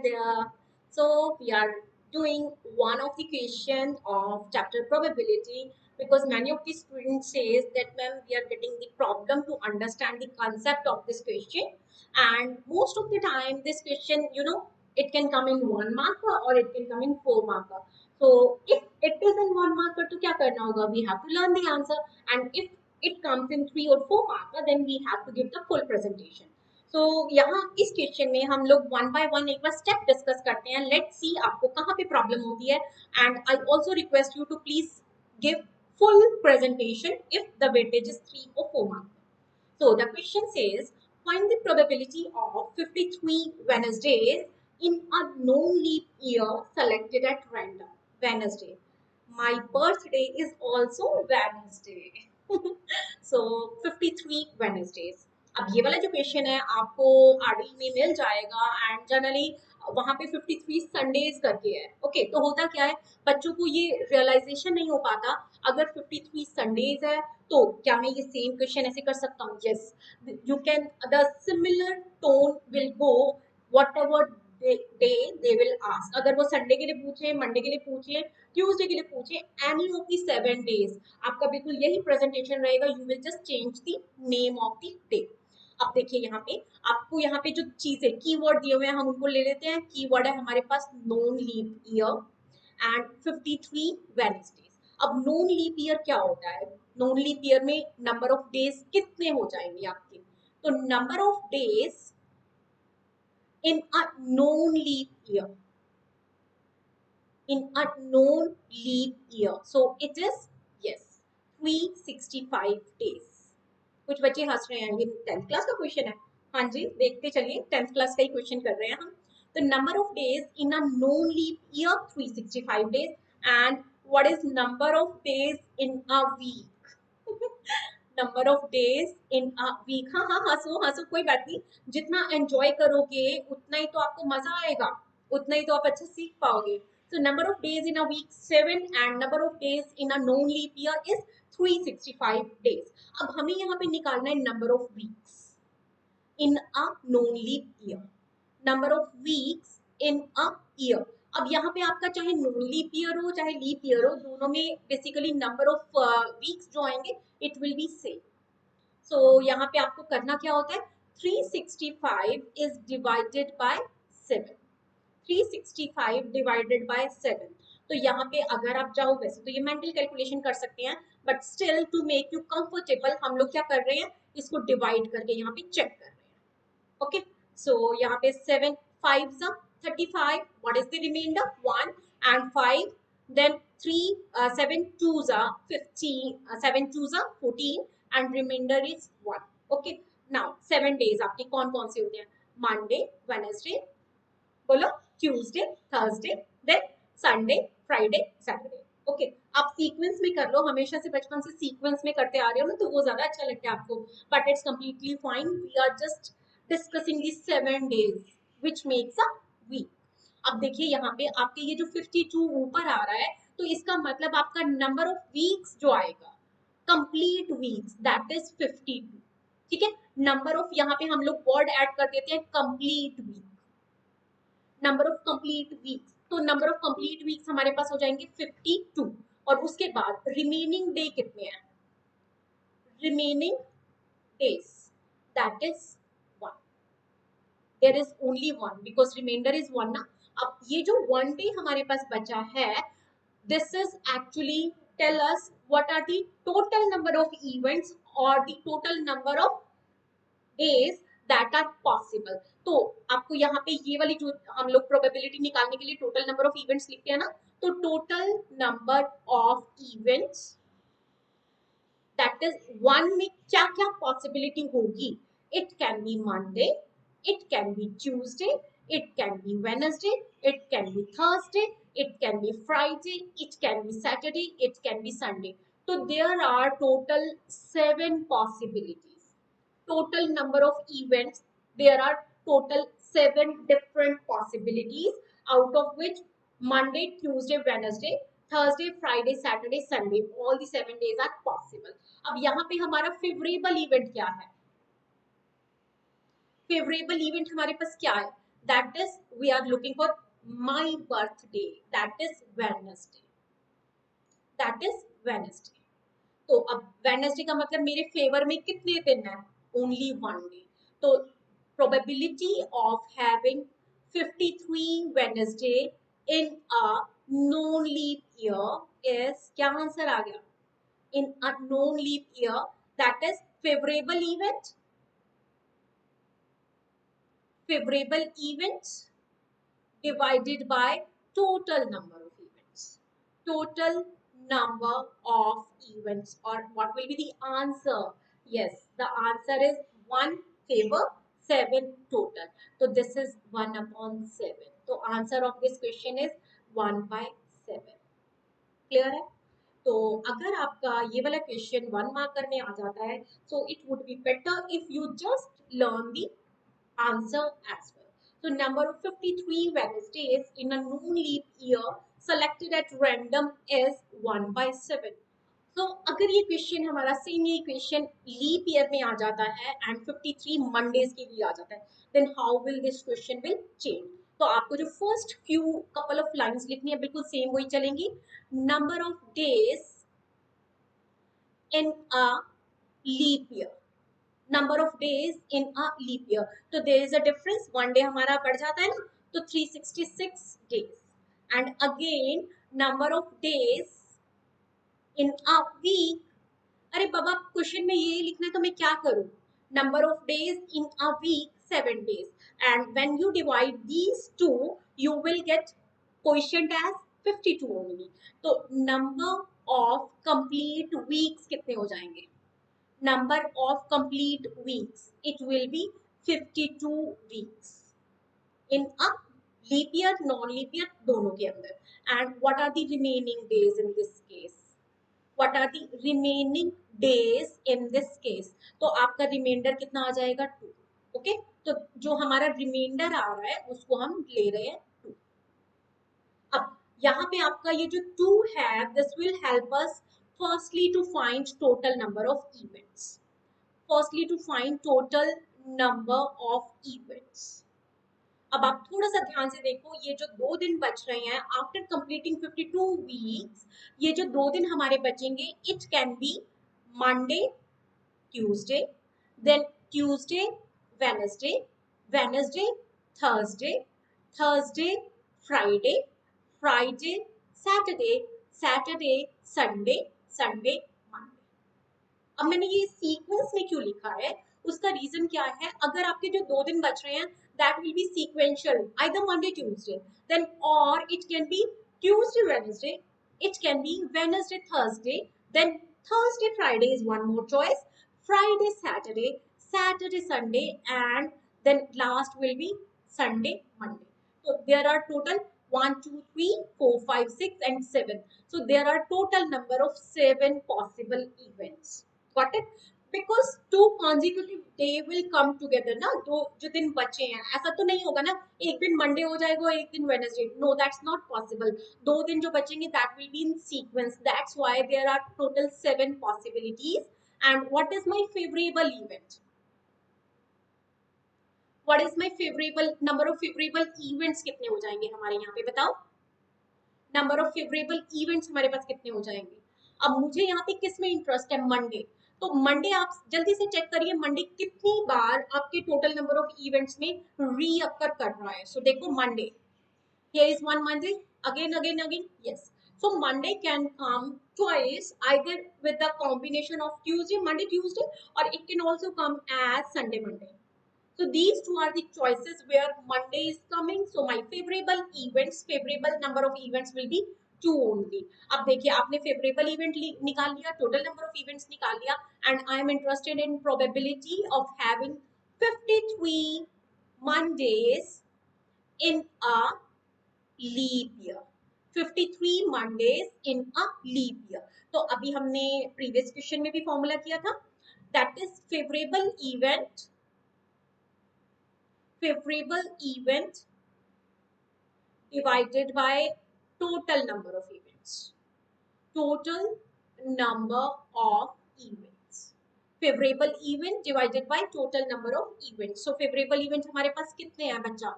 there. So we are doing one of the question of chapter probability because many of the students says that ma'am we are getting the problem to understand the concept of this question, and most of the time this question it can come in 1 marker or it can come in 4 marker. So if it is in 1 marker तो क्या करना होगा? We have to learn the answer, and if it comes in 3 or 4 marker then we have to give the full presentation. तो यहाँ इस question में हम लोग वन बाय वन एक बार स्टेप डिस्कस करते हैं. लेट्स सी आपको कहाँ पे प्रॉब्लम होती है, and I also request you to please give full presentation if the weightage is 3 or 4 marks. So the question says, find the probability of 53 Wednesdays in a known leap year selected at random. Wednesday. My birthday is also Wednesday. So 53 Wednesdays. अब ये वाला जो question है आपको RD में मिल जाएगा, and generally वहां पे 53 संडेज करके है. ओके, तो होता क्या है, बच्चों को ये रियलाइजेशन नहीं हो पाता अगर 53 संडेज है तो क्या मैं ये सेम क्वेश्चन ऐसे कर सकता हूँ? Yes, you can. The similar tone will go what ever day they will ask. अगर वो संडे के लिए पूछे, मंडे के लिए पूछे, ट्यूसडे के लिए पूछे, एनी ऑफ दी 7 डेज आपका बिल्कुल यही प्रेजेंटेशन रहेगा. You will just change the name of the day. अब देखिए यहाँ पे आपको यहाँ पे जो चीजें कीवर्ड दिए हुए हैं हम उनको ले लेते हैं. कीवर्ड है हमारे पास non leap year and 53 Wednesdays. अब नोन लीप ईयर क्या होता है? नोन लीप ईयर में नंबर ऑफ डेज कितने हो जाएंगे आपके? तो number of days in a non leap year, in a known leap year. So it is, yes, 365 days. कुछ बच्चे हंस रहे हैं, ये 10th क्लास का क्वेश्चन है. हाँ जी, देखते चलिए, 10th क्लास का ही क्वेश्चन कर रहे हैं हम. The number of days in a known leap year 365 days, and what is number of days in a week? Number of days in a week. हाँ हाँ, हंसो हंसो, कोई बात नहीं. जितना एंजॉय करोगे उतना ही तो आपको मजा आएगा, उतना ही तो आप अच्छा सीख पाओगे. So number of days in a week 7 and number of days in a known leap year is 365 days. अब हमें यहाँ पे निकालना है number of weeks in a known leap year. Number of weeks in a year. अब यहाँ पे आपका चाहे नॉन लीप ईयर हो चाहे लीप ईयर हो, दोनों में बेसिकली नंबर ऑफ वीक्स जो आएंगे इट विल बी सेम. सो यहाँ पे आपको करना क्या होता है? 365 is divided by 7. 365 divided by 7. तो यहाँ पे अगर आप चाहो वैसे तो ये मेंटल कैलकुलेशन कर सकते हैं, but still to make you comfortable हम लोग क्या कर रहे हैं, इसको डिवाइड करके यहाँ पे चेक कर रहे हैं. ओके, सो यहाँ पे 7 5 35. What is the reminder? 1 and 5. Then 3 7 2s are 15, 7 2s are 14, and remainder is 1. Okay, now 7 days आपके कौन कौन से होते हैं? Monday, Wednesday, बोलो, Tuesday, Thursday, then Sunday, Friday, Saturday. Okay, आप सीक्वेंस में कर लो, हमेशा से बचपन से सीक्वेंस में करते आ रहे हो ना, तो वो ज्यादा अच्छा लगता है आपको, but it's completely fine. We are just discussing the 7 days which makes a week. अब देखिए यहाँ पे आपके ये जो 52 ऊपर आ रहा है, तो इसका मतलब आपका नंबर ऑफ वीक्स जो आएगा, कंप्लीट वीक्स, दैट इज 52. ठीक है, नंबर ऑफ यहाँ पे हम लोग वर्ड ऐड कर देते हैं complete week. Number of complete weeks, तो नंबर ऑफ कंप्लीट वीक्स हमारे पास हो जाएंगे 52, और उसके बाद रिमेनिंग डे कितने हैं? Remaining days, that is 1. There is only 1 because remainder is 1 ना. अब ये जो 1 डे हमारे पास बचा है, this is actually tell us what are the total number of events और the total number of days that are possible. तो आपको यहाँ पे ये वाली जो हम लोग प्रोबेबिलिटी निकालने के लिए टोटल नंबर ऑफ इवेंट्स लिखते हैं ना, तो total number of events that is 1 में क्या क्या पॉसिबिलिटी होगी? It can be Monday, it can be Tuesday, it can be Wednesday, it can be Thursday, it can be Friday, it can be Saturday, it can be Sunday. तो there are total 7 possibilities. Total number of events, there are total 7 different possibilities, out of which Monday, Tuesday, Wednesday, Thursday, Friday, Saturday, Sunday, all the 7 days are possible. अब यहाँ पे हमारा favourable event क्या है? Favourable event हमारे पास क्या है? That is, we are looking for my birthday. That is Wednesday. That is Wednesday. तो अब वेडनेसडे का मतलब मेरे फेवर में कितने दिन है? Only one day. तो probability of having 53 Wednesday in a non leap year is, क्या आंसर आ गया? In a non leap year, that is favourable event. Favorable events divided by total number of events. Total number of events, or what will be the answer? Yes, the answer is 1 favor 7 total. So this is 1 upon 7. So answer of this question is 1 by 7. Clear है? तो अगर आपका ये वाला question 1 marker में आ जाता है, so it would be better if you just learn the answer as well. So number of 53 Wednesdays in a non-leap year selected at random is 1 by 7. So अगर ये क्वेश्चन हमारा सेम ये question leap year में आ जाता है and 53 Mondays के लिए आ जाता है, then how will this question will change? तो आपको जो first few couple of lines लिखनी है बिल्कुल सेम वही चलेंगी. Number of days in a leap year, number of days in a leap year. तो there is a difference, one day हमारा बढ़ जाता है ना, तो 366 days. And again number of days in a week. अरे बाबा, क्वेश्चन में ये लिखना है तो मैं क्या करूं? Number of days in a week 7 days. And when you divide these two you will get coefficient as 52 only. तो नंबर ऑफ कंप्लीट वीक्स कितने हो जाएंगे? number of complete weeks, it will be 52 weeks in a leap year, non leap year दोनों के अंदर. And what are the remaining days in this case? What are the remaining days in this case? तो आपका reminder कितना आ जाएगा? 2. Okay, तो जो हमारा रिमाइंडर आ रहा है उसको हम ले रहे हैं 2. अब यहाँ पे आपका ये जो 2 है, this will help us firstly to find total number of events. Firstly to find total number of events. अब आप थोड़ा सा ध्यान से देखो, ये जो 2 दिन बच रहे हैं आफ्टर कंप्लीटिंग 52 वीक्स, ये जो 2 दिन हमारे बचेंगे, it can be Monday, Tuesday, then Tuesday, Wednesday, Wednesday, Thursday, Thursday, Friday, Friday, Saturday, Saturday, Sunday, Sunday, Monday. अब मैंने ये सीक्वेंस में क्यों लिखा है, उसका रीजन क्या है? अगर आपके जो 2 दिन बच रहे हैं, that will be sequential, either Monday Tuesday, then और it can be Tuesday Wednesday, it can be Wednesday Thursday, then Thursday Friday is one more choice, Friday Saturday, Saturday Sunday, and then last will be Sunday Monday. So there are total 1, 2, 3, 4, 5, 6 and 7. So there are total number of 7 possible events. Got it? Because 2 consecutive day will come together ना, 2 जो दिन बचे हैं, ऐसा तो नहीं होगा ना एक दिन मंडे हो जाएगा एक दिन Wednesday. No, that's not possible. 2 दिन जो बचेंगे that will be in sequence. That's why there are total 7 possibilities. And what is my favorable event? What is my favorable number of favorable events? कितने हो जाएंगे हमारे यहाँ पे बताओ? नंबर ऑफ फेवरेबल इवेंट्स हमारे पास कितने हो जाएंगे? अब मुझे यहाँ पे किस में इंटरेस्ट है? मंडे. तो मंडे आप जल्दी से चेक करिए, मंडे कितनी बार आपके टोटल नंबर ऑफ इवेंट्स में रीअकर कर रहा है. सो देखो Monday, here is one Monday, again again again, yes. So Monday can come twice, either with the combination of Tuesday Monday Tuesday, or it can also come as Sunday Monday. So these two are the choices where Monday is coming. So my favorable events, favorable number of events will be 2 only. अब देखिए आपने favorable event निकाल लिया, total number of events निकाल लिया, and I am interested in probability of having 53 Mondays in a leap year. 53 Mondays in a leap year. तो अभी हमने previous question में भी formula किया था, that is favorable event divided by total number of events. Total number of events. Favorable event divided by total number of events. So favorable event हमारे पास कितने हैं बच्चा?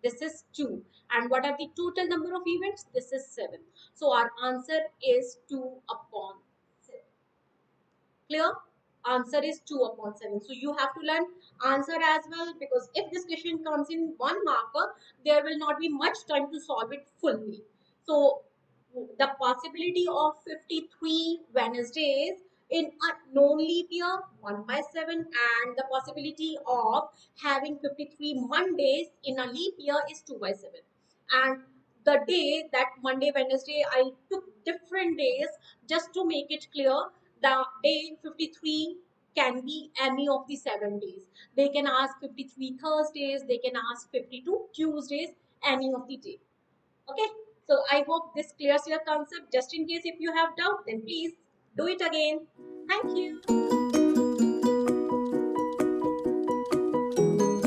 This is 2. And what are the total number of events? This is 7. So our answer is 2 upon 7. Clear? Answer is 2 upon 7. So you have to learn answer as well, because if this question comes in one marker, there will not be much time to solve it fully. So the possibility of 53 Wednesdays in a known leap year, 1 by 7, and the possibility of having 53 Mondays in a leap year is 2 by 7. And the day that Monday, Wednesday, I took different days just to make it clear. The day 53 can be any of the 7 days. They can ask 53 Thursdays, they can ask 52 Tuesdays, any of the day. Okay, so I hope this clears your concept. Just in case if you have doubt, then please do it again. Thank you.